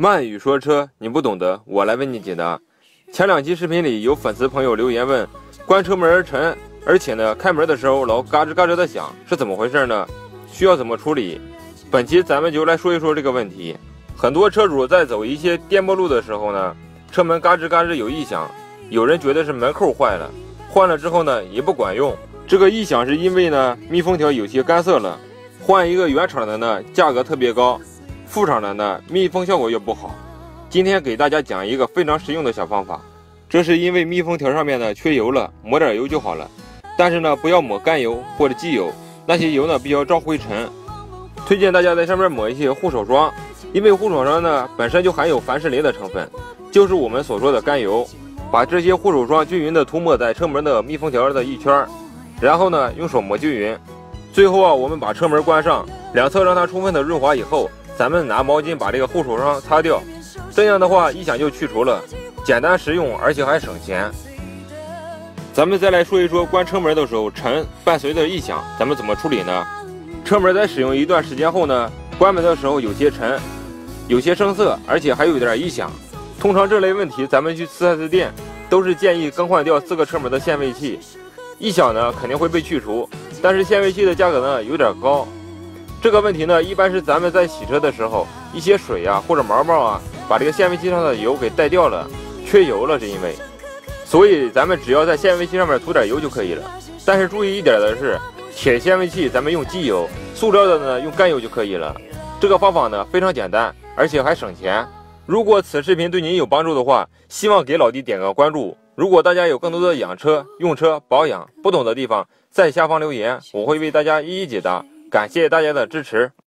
慢语说车，你不懂得，我来为你解答。前2期视频里有粉丝朋友留言问，关车门沉，而且呢开门的时候老嘎吱嘎吱的响，是怎么回事呢？需要怎么处理？本期咱们就来说一说这个问题。很多车主在走一些颠簸路的时候呢，车门嘎吱嘎吱有异响，有人觉得是门扣坏了，换了之后呢也不管用。这个异响是因为呢密封条有些干涩了，换一个原厂的呢价格特别高，副厂的呢密封效果又不好。今天给大家讲一个非常实用的小方法，这是因为密封条上面呢缺油了，抹点油就好了。但是呢不要抹干油或者机油，那些油呢比较招灰尘。推荐大家在上面抹一些护手霜，因为护手霜呢本身就含有凡士林的成分，就是我们所说的甘油。把这些护手霜均匀的涂抹在车门的密封条的一圈，然后呢用手抹均匀。最后啊，我们把车门关上，两侧让它充分的润滑以后，咱们拿毛巾把这个护手霜擦掉，这样的话异响就去除了，简单实用，而且还省钱。咱们再来说一说关车门的时候沉伴随的异响，咱们怎么处理呢？车门在使用一段时间后呢，关门的时候有些沉，有些生涩，而且还有点异响。通常这类问题咱们去4S店都是建议更换掉4个车门的限位器，异响呢肯定会被去除，但是限位器的价格呢有点高。这个问题呢一般是咱们在洗车的时候，一些水啊或者毛毛啊把这个限位器上的油给带掉了，缺油了，是因为，所以咱们只要在限位器上面涂点油就可以了。但是注意一点的是，铁限位器咱们用机油，塑料的呢用甘油就可以了。这个方法呢非常简单，而且还省钱。如果此视频对您有帮助的话，希望给老弟点个关注。如果大家有更多的养车、用车、保养不懂的地方，在下方留言，我会为大家一一解答。感谢大家的支持。